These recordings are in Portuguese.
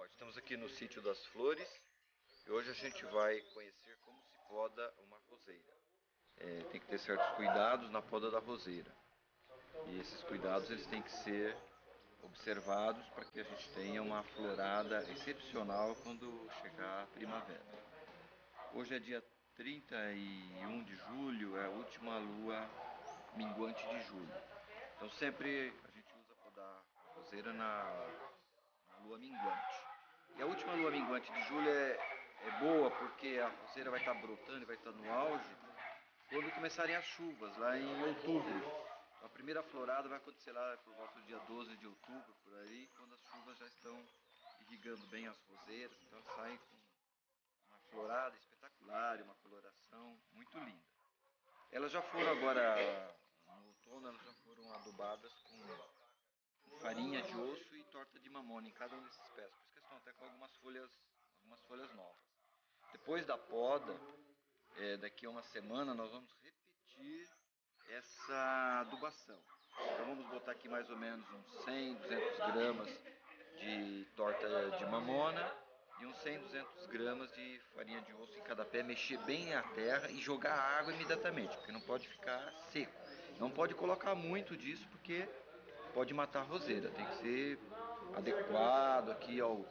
Nós estamos aqui no sítio das flores e hoje a gente vai conhecer como se poda uma roseira. Tem que ter certos cuidados na poda da roseira e esses cuidados eles têm que ser observados para que a gente tenha uma florada excepcional quando chegar a primavera. Hoje é dia 31 de julho, é a última lua minguante de julho. Então sempre a gente usa podar a roseira na lua minguante. E a última lua minguante de julho é boa porque a roseira vai estar brotando e vai estar no auge quando começarem as chuvas, lá em outubro. A primeira florada vai acontecer lá por volta do dia 12 de outubro, por aí, quando as chuvas já estão irrigando bem as roseiras, então saem com uma florada espetacular, uma coloração muito linda. Elas já foram agora, no outono, elas já foram adubadas com farinha de osso e torta de mamona em cada um desses pés, por isso que estão até com algumas folhas novas. Depois da poda, daqui a uma semana, nós vamos repetir essa adubação. Então vamos botar aqui mais ou menos uns 100, 200 gramas de torta de mamona e uns 100, 200 gramas de farinha de osso em cada pé, mexer bem a terra e jogar água imediatamente, porque não pode ficar seco. Não pode colocar muito disso, porque pode matar a roseira, tem que ser adequado aqui ao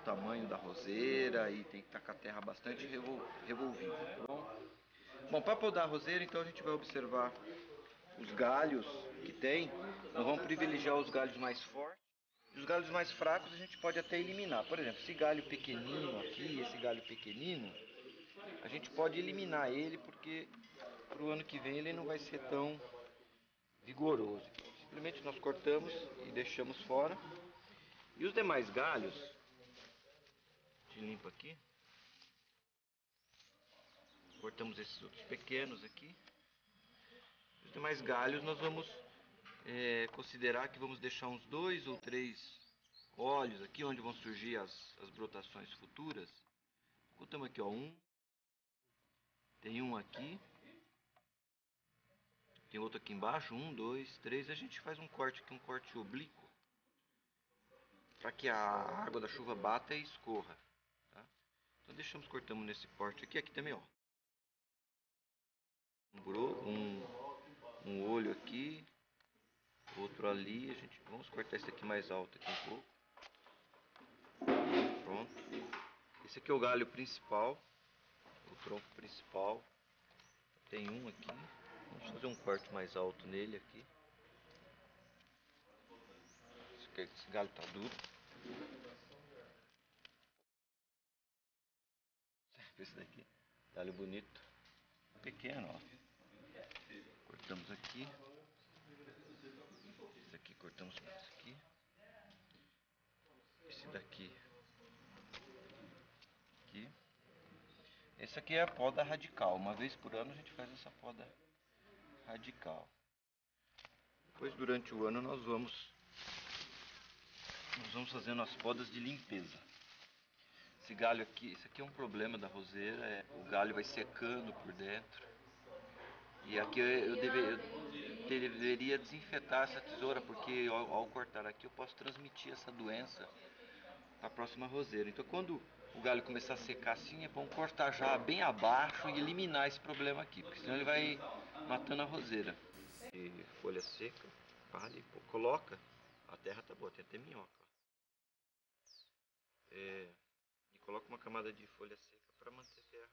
tamanho da roseira e tem que estar com a terra bastante revolvida, tá bom? Bom, para podar a roseira, então a gente vai observar os galhos que tem, nós vamos privilegiar os galhos mais fortes e os galhos mais fracos a gente pode até eliminar. Por exemplo, esse galho pequenino aqui, esse galho pequenino, a gente pode eliminar ele porque para o ano que vem ele não vai ser tão vigoroso. Simplesmente nós cortamos e deixamos fora. E os demais galhos, a gente limpa aqui, cortamos esses outros pequenos aqui. Os demais galhos nós vamos considerar que vamos deixar uns 2 ou 3 olhos aqui onde vão surgir as brotações futuras. Contamos aqui, ó, tem um aqui, tem outro aqui embaixo, 1, 2, 3. A gente faz um corte aqui, um corte oblíquo, para que a água da chuva bata e escorra, tá? Então deixamos, cortamos nesse corte aqui, aqui também, ó, um olho aqui, outro ali. Vamos cortar esse aqui mais alto aqui um pouco. Pronto. Esse aqui é o galho principal, o tronco principal. Tem um aqui. Vamos fazer um corte mais alto nele aqui. Esse galho tá duro. Esse daqui, galho bonito. Pequeno, ó. Cortamos aqui. Esse aqui cortamos com esse aqui. Esse daqui. Aqui. Esse aqui é a poda radical. Uma vez por ano a gente faz essa poda radical. Depois, durante o ano, nós vamos fazendo as podas de limpeza. Esse galho aqui, esse aqui é um problema da roseira, o galho vai secando por dentro. E aqui eu deveria desinfetar essa tesoura, porque ao cortar aqui eu posso transmitir essa doença para a próxima roseira. Então quando o galho começar a secar assim, é bom cortar já bem abaixo e eliminar esse problema aqui, porque senão ele vai matando a roseira. E folha seca, vale, coloca, a terra tá boa, tem até minhoca. E coloca uma camada de folha seca para manter a terra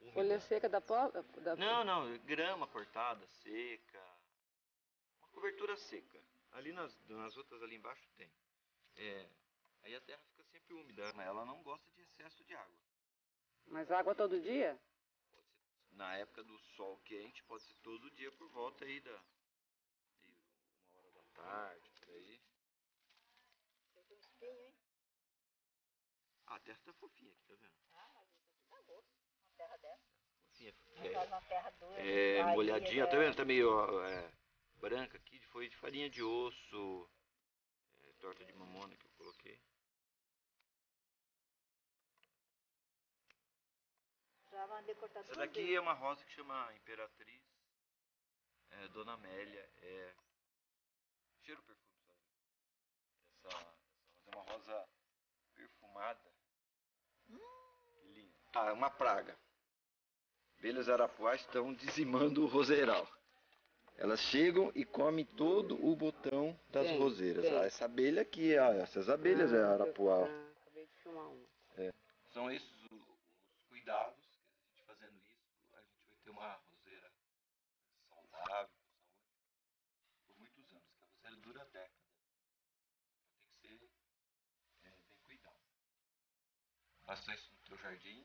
úmida. Folha seca da pó? Não, grama cortada, seca. Uma cobertura seca. Ali nas outras ali embaixo tem. Aí a terra fica sempre úmida, mas ela não gosta de excesso de água. Mas água todo dia? Pode ser, na época do sol quente, pode ser todo dia por volta aí de 1 hora da tarde, por aí. Tem um espinho, hein? A terra tá fofinha aqui, tá vendo? Ah, mas isso aqui dá gosto, uma terra dessa. Fofinha. Uma terra dura. Molhadinha, tá vendo? Tá meio branca aqui, foi de farinha de osso, torta de mamona que eu coloquei. Já mandei cortar Essa duas daqui vezes. é uma rosa que chama Imperatriz, Dona Amélia, cheiro perfume, sabe? Essa rosa é uma rosa defumada. Que lindo. Ah, uma praga. Abelhas arapuás estão dizimando o roseiral. Elas chegam e comem todo o botão das Quem? roseiras. Quem? Ah, essa abelha aqui, essas abelhas é arapuá. Acabei de filmar uma. São esses os cuidados que a gente fazendo isso, a gente vai ter uma roseira saudável, por muitos anos, que a roseira dura décadas. Tem que ser bem cuidado. Faça isso no teu jardim.